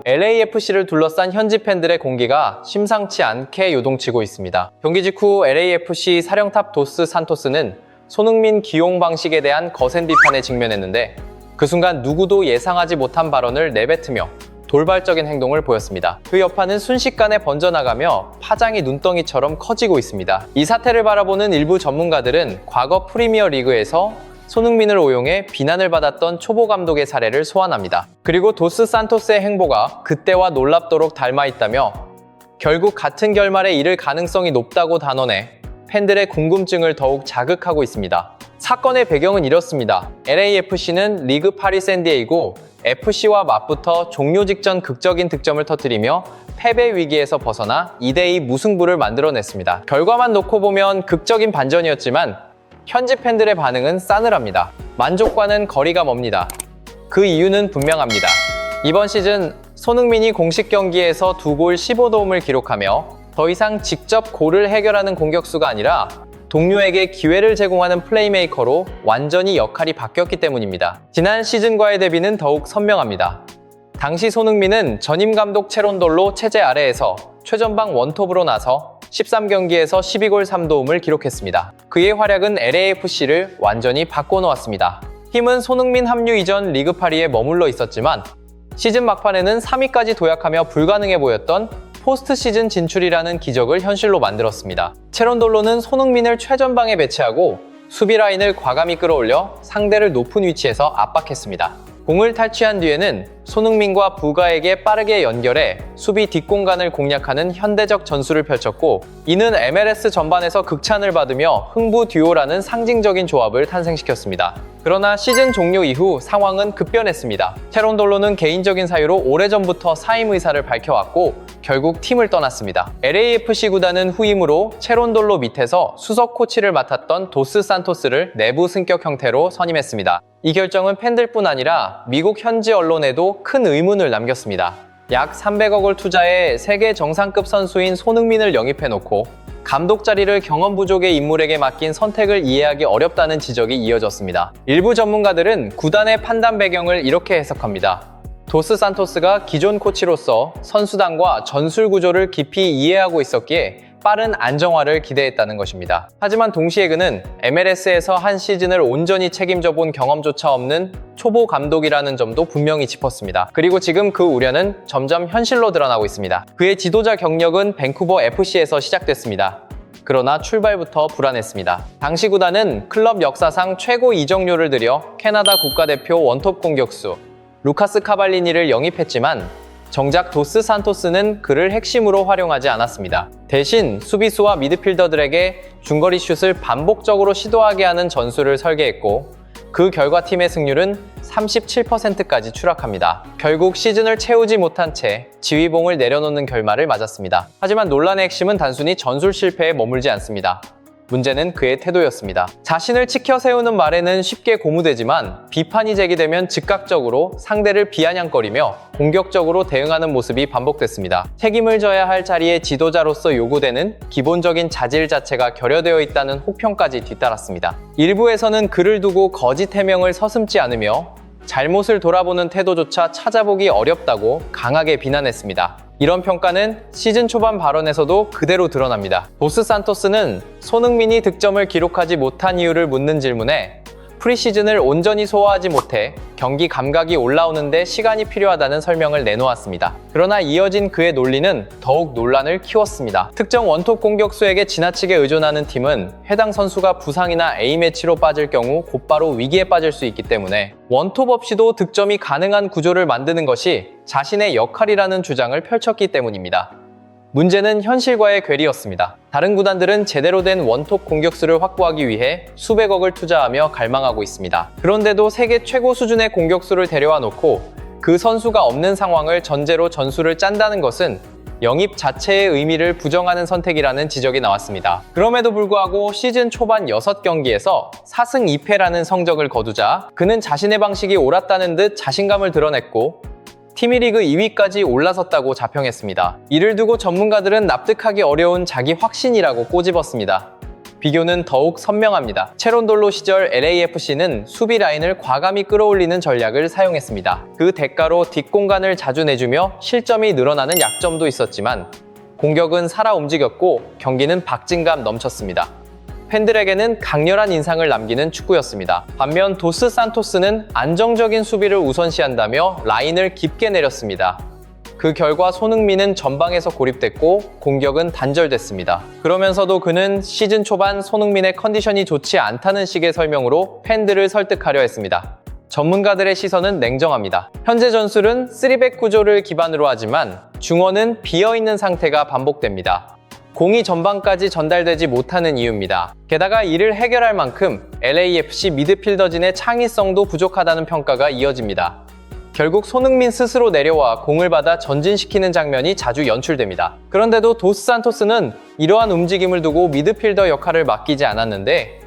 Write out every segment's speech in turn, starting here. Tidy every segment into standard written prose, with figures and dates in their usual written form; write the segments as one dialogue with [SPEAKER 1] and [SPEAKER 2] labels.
[SPEAKER 1] LAFC를 둘러싼 현지 팬들의 공기가 심상치 않게 요동치고 있습니다. 경기 직후 LAFC 사령탑 도스 산토스는 손흥민 기용 방식에 대한 거센 비판에 직면했는데 그 순간 누구도 예상하지 못한 발언을 내뱉으며 돌발적인 행동을 보였습니다. 그 여파는 순식간에 번져나가며 파장이 눈덩이처럼 커지고 있습니다. 이 사태를 바라보는 일부 전문가들은 과거 프리미어 리그에서 손흥민을 오용해 비난을 받았던 초보 감독의 사례를 소환합니다. 그리고 도스 산토스의 행보가 그때와 놀랍도록 닮아있다며 결국 같은 결말에 이를 가능성이 높다고 단언해 팬들의 궁금증을 더욱 자극하고 있습니다. 사건의 배경은 이렇습니다. LAFC는 리그 파리 샌디에이고 FC와 맞붙어 종료 직전 극적인 득점을 터뜨리며 패배 위기에서 벗어나 2대2 무승부를 만들어냈습니다. 결과만 놓고 보면 극적인 반전이었지만 현지 팬들의 반응은 싸늘합니다. 만족과는 거리가 멉니다. 그 이유는 분명합니다. 이번 시즌 손흥민이 공식 경기에서 2골 15도움을 기록하며 더 이상 직접 골을 해결하는 공격수가 아니라 동료에게 기회를 제공하는 플레이메이커로 완전히 역할이 바뀌었기 때문입니다. 지난 시즌과의 대비는 더욱 선명합니다. 당시 손흥민은 전임 감독 체론돌로 체제 아래에서 최전방 원톱으로 나서 13경기에서 12골 3도움을 기록했습니다. 그의 활약은 LAFC를 완전히 바꿔놓았습니다. 팀은 손흥민 합류 이전 리그 파리에 머물러 있었지만 시즌 막판에는 3위까지 도약하며 불가능해 보였던 포스트 시즌 진출이라는 기적을 현실로 만들었습니다. 체론돌로는 손흥민을 최전방에 배치하고 수비 라인을 과감히 끌어올려 상대를 높은 위치에서 압박했습니다. 공을 탈취한 뒤에는 손흥민과 부가에게 빠르게 연결해 수비 뒷공간을 공략하는 현대적 전술을 펼쳤고 이는 MLS 전반에서 극찬을 받으며 흥부 듀오라는 상징적인 조합을 탄생시켰습니다. 그러나 시즌 종료 이후 상황은 급변했습니다. 체론돌로는 개인적인 사유로 오래전부터 사임 의사를 밝혀왔고 결국 팀을 떠났습니다. LAFC 구단은 후임으로 체론돌로 밑에서 수석 코치를 맡았던 도스 산토스를 내부 승격 형태로 선임했습니다. 이 결정은 팬들뿐 아니라 미국 현지 언론에도 큰 의문을 남겼습니다. 약 300억을 투자해 세계 정상급 선수인 손흥민을 영입해놓고 감독 자리를 경험 부족의 인물에게 맡긴 선택을 이해하기 어렵다는 지적이 이어졌습니다. 일부 전문가들은 구단의 판단 배경을 이렇게 해석합니다. 도스 산토스가 기존 코치로서 선수단과 전술 구조를 깊이 이해하고 있었기에 빠른 안정화를 기대했다는 것입니다. 하지만 동시에 그는 MLS에서 한 시즌을 온전히 책임져 본 경험조차 없는 초보 감독이라는 점도 분명히 짚었습니다. 그리고 지금 그 우려는 점점 현실로 드러나고 있습니다. 그의 지도자 경력은 밴쿠버 FC에서 시작됐습니다. 그러나 출발부터 불안했습니다. 당시 구단은 클럽 역사상 최고 이적료를 들여 캐나다 국가대표 원톱 공격수 루카스 카발리니를 영입했지만 정작 도스 산토스는 그를 핵심으로 활용하지 않았습니다. 대신 수비수와 미드필더들에게 중거리 슛을 반복적으로 시도하게 하는 전술을 설계했고 그 결과 팀의 승률은 37%까지 추락합니다. 결국 시즌을 채우지 못한 채 지휘봉을 내려놓는 결말을 맞았습니다. 하지만 논란의 핵심은 단순히 전술 실패에 머물지 않습니다. 문제는 그의 태도였습니다. 자신을 치켜 세우는 말에는 쉽게 고무되지만 비판이 제기되면 즉각적으로 상대를 비아냥거리며 공격적으로 대응하는 모습이 반복됐습니다. 책임을 져야 할 자리에 지도자로서 요구되는 기본적인 자질 자체가 결여되어 있다는 혹평까지 뒤따랐습니다. 일부에서는 그를 두고 거짓 해명을 서슴지 않으며 잘못을 돌아보는 태도조차 찾아보기 어렵다고 강하게 비난했습니다. 이런 평가는 시즌 초반 발언에서도 그대로 드러납니다. 도스 산토스는 손흥민이 득점을 기록하지 못한 이유를 묻는 질문에 프리시즌을 온전히 소화하지 못해 경기 감각이 올라오는데 시간이 필요하다는 설명을 내놓았습니다. 그러나 이어진 그의 논리는 더욱 논란을 키웠습니다. 특정 원톱 공격수에게 지나치게 의존하는 팀은 해당 선수가 부상이나 A매치로 빠질 경우 곧바로 위기에 빠질 수 있기 때문에 원톱 없이도 득점이 가능한 구조를 만드는 것이 자신의 역할이라는 주장을 펼쳤기 때문입니다. 문제는 현실과의 괴리였습니다. 다른 구단들은 제대로 된 원톱 공격수를 확보하기 위해 수백억을 투자하며 갈망하고 있습니다. 그런데도 세계 최고 수준의 공격수를 데려와 놓고 그 선수가 없는 상황을 전제로 전술을 짠다는 것은 영입 자체의 의미를 부정하는 선택이라는 지적이 나왔습니다. 그럼에도 불구하고 시즌 초반 6경기에서 4승 2패라는 성적을 거두자 그는 자신의 방식이 옳았다는 듯 자신감을 드러냈고 팀이 리그 2위까지 올라섰다고 자평했습니다. 이를 두고 전문가들은 납득하기 어려운 자기 확신이라고 꼬집었습니다. 비교는 더욱 선명합니다. 체론돌로 시절 LAFC는 수비 라인을 과감히 끌어올리는 전략을 사용했습니다. 그 대가로 뒷공간을 자주 내주며 실점이 늘어나는 약점도 있었지만 공격은 살아 움직였고 경기는 박진감 넘쳤습니다. 팬들에게는 강렬한 인상을 남기는 축구였습니다. 반면 도스 산토스는 안정적인 수비를 우선시한다며 라인을 깊게 내렸습니다. 그 결과 손흥민은 전방에서 고립됐고 공격은 단절됐습니다. 그러면서도 그는 시즌 초반 손흥민의 컨디션이 좋지 않다는 식의 설명으로 팬들을 설득하려 했습니다. 전문가들의 시선은 냉정합니다. 현재 전술은 3백 구조를 기반으로 하지만 중원은 비어있는 상태가 반복됩니다. 공이 전방까지 전달되지 못하는 이유입니다. 게다가 이를 해결할 만큼 LAFC 미드필더진의 창의성도 부족하다는 평가가 이어집니다. 결국 손흥민 스스로 내려와 공을 받아 전진시키는 장면이 자주 연출됩니다. 그런데도 도스 산토스는 이러한 움직임을 두고 미드필더 역할을 맡기지 않았는데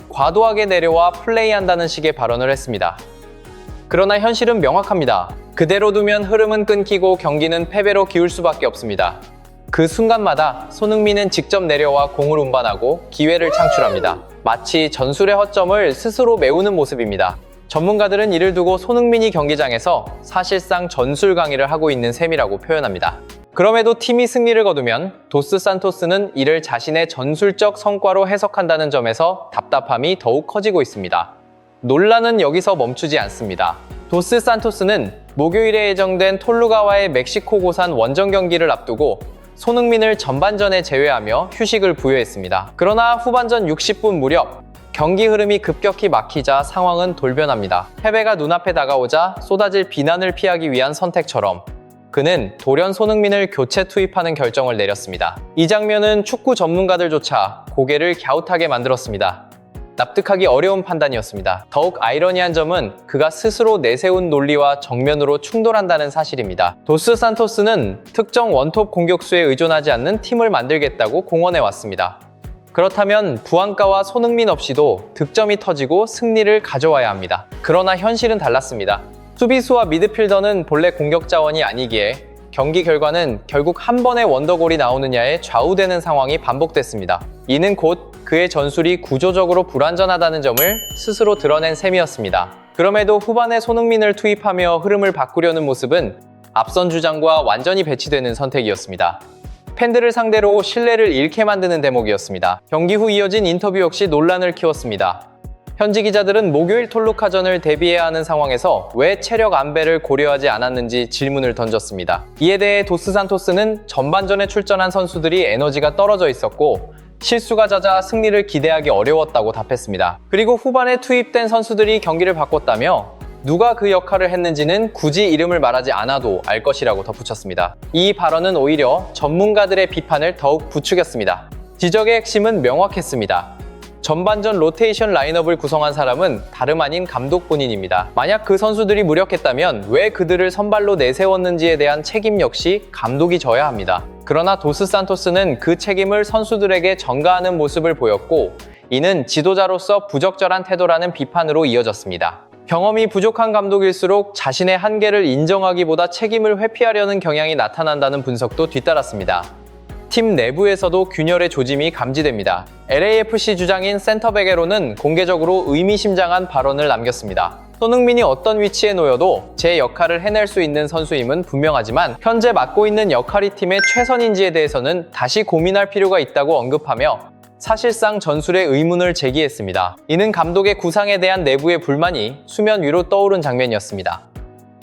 [SPEAKER 1] 과도하게 내려와 플레이한다는 식의 발언을 했습니다. 그러나 현실은 명확합니다. 그대로 두면 흐름은 끊기고 경기는 패배로 기울 수밖에 없습니다. 그 순간마다 손흥민은 직접 내려와 공을 운반하고 기회를 창출합니다. 마치 전술의 허점을 스스로 메우는 모습입니다. 전문가들은 이를 두고 손흥민이 경기장에서 사실상 전술 강의를 하고 있는 셈이라고 표현합니다. 그럼에도 팀이 승리를 거두면 도스 산토스는 이를 자신의 전술적 성과로 해석한다는 점에서 답답함이 더욱 커지고 있습니다. 논란은 여기서 멈추지 않습니다. 도스 산토스는 목요일에 예정된 톨루가와의 멕시코고산 원정 경기를 앞두고 손흥민을 전반전에 제외하며 휴식을 부여했습니다. 그러나 후반전 60분 무렵 경기 흐름이 급격히 막히자 상황은 돌변합니다. 패배가 눈앞에 다가오자 쏟아질 비난을 피하기 위한 선택처럼 그는 돌연 손흥민을 교체 투입하는 결정을 내렸습니다. 이 장면은 축구 전문가들조차 고개를 갸웃하게 만들었습니다. 납득하기 어려운 판단이었습니다. 더욱 아이러니한 점은 그가 스스로 내세운 논리와 정면으로 충돌한다는 사실입니다. 도스 산토스는 특정 원톱 공격수에 의존하지 않는 팀을 만들겠다고 공언해왔습니다. 그렇다면 부안가와 손흥민 없이도 득점이 터지고 승리를 가져와야 합니다. 그러나 현실은 달랐습니다. 수비수와 미드필더는 본래 공격 자원이 아니기에 경기 결과는 결국 한 번의 원더골이 나오느냐에 좌우되는 상황이 반복됐습니다. 이는 곧 그의 전술이 구조적으로 불완전하다는 점을 스스로 드러낸 셈이었습니다. 그럼에도 후반에 손흥민을 투입하며 흐름을 바꾸려는 모습은 앞선 주장과 완전히 배치되는 선택이었습니다. 팬들을 상대로 신뢰를 잃게 만드는 대목이었습니다. 경기 후 이어진 인터뷰 역시 논란을 키웠습니다. 현지 기자들은 목요일 톨루카전을 대비해야 하는 상황에서 왜 체력 안배를 고려하지 않았는지 질문을 던졌습니다. 이에 대해 도스 산토스는 전반전에 출전한 선수들이 에너지가 떨어져 있었고 실수가 잦아 승리를 기대하기 어려웠다고 답했습니다. 그리고 후반에 투입된 선수들이 경기를 바꿨다며 누가 그 역할을 했는지는 굳이 이름을 말하지 않아도 알 것이라고 덧붙였습니다. 이 발언은 오히려 전문가들의 비판을 더욱 부추겼습니다. 지적의 핵심은 명확했습니다. 전반전 로테이션 라인업을 구성한 사람은 다름 아닌 감독 본인입니다. 만약 그 선수들이 무력했다면 왜 그들을 선발로 내세웠는지에 대한 책임 역시 감독이 져야 합니다. 그러나 도스 산토스는 그 책임을 선수들에게 전가하는 모습을 보였고 이는 지도자로서 부적절한 태도라는 비판으로 이어졌습니다. 경험이 부족한 감독일수록 자신의 한계를 인정하기보다 책임을 회피하려는 경향이 나타난다는 분석도 뒤따랐습니다. 팀 내부에서도 균열의 조짐이 감지됩니다. LAFC 주장인 센터백에로는 공개적으로 의미심장한 발언을 남겼습니다. 손흥민이 어떤 위치에 놓여도 제 역할을 해낼 수 있는 선수임은 분명하지만 현재 맡고 있는 역할이 팀의 최선인지에 대해서는 다시 고민할 필요가 있다고 언급하며 사실상 전술에 의문을 제기했습니다. 이는 감독의 구상에 대한 내부의 불만이 수면 위로 떠오른 장면이었습니다.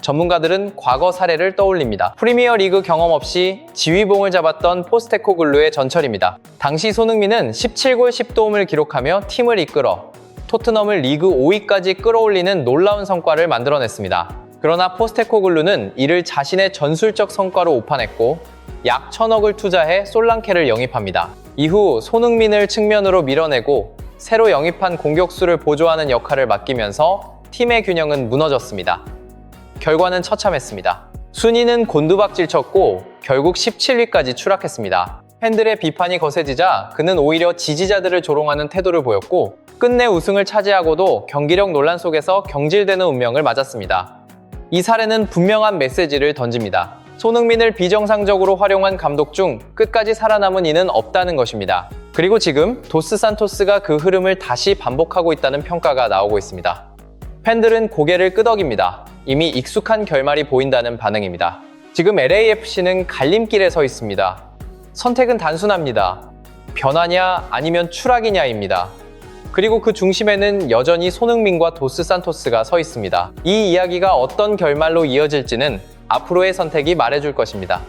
[SPEAKER 1] 전문가들은 과거 사례를 떠올립니다. 프리미어 리그 경험 없이 지휘봉을 잡았던 포스테코글루의 전철입니다. 당시 손흥민은 17골 10도움을 기록하며 팀을 이끌어 토트넘을 리그 5위까지 끌어올리는 놀라운 성과를 만들어냈습니다. 그러나 포스테코글루는 이를 자신의 전술적 성과로 오판했고 약 1,000억을 투자해 솔랑케를 영입합니다. 이후 손흥민을 측면으로 밀어내고 새로 영입한 공격수를 보조하는 역할을 맡기면서 팀의 균형은 무너졌습니다. 결과는 처참했습니다. 순위는 곤두박질 쳤고 결국 17위까지 추락했습니다. 팬들의 비판이 거세지자 그는 오히려 지지자들을 조롱하는 태도를 보였고 끝내 우승을 차지하고도 경기력 논란 속에서 경질되는 운명을 맞았습니다. 이 사례는 분명한 메시지를 던집니다. 손흥민을 비정상적으로 활용한 감독 중 끝까지 살아남은 이는 없다는 것입니다. 그리고 지금 도스 산토스가 그 흐름을 다시 반복하고 있다는 평가가 나오고 있습니다. 팬들은 고개를 끄덕입니다. 이미 익숙한 결말이 보인다는 반응입니다. 지금 LAFC는 갈림길에 서 있습니다. 선택은 단순합니다. 변화냐 아니면 추락이냐입니다. 그리고 그 중심에는 여전히 손흥민과 도스 산토스가 서 있습니다. 이 이야기가 어떤 결말로 이어질지는 앞으로의 선택이 말해줄 것입니다.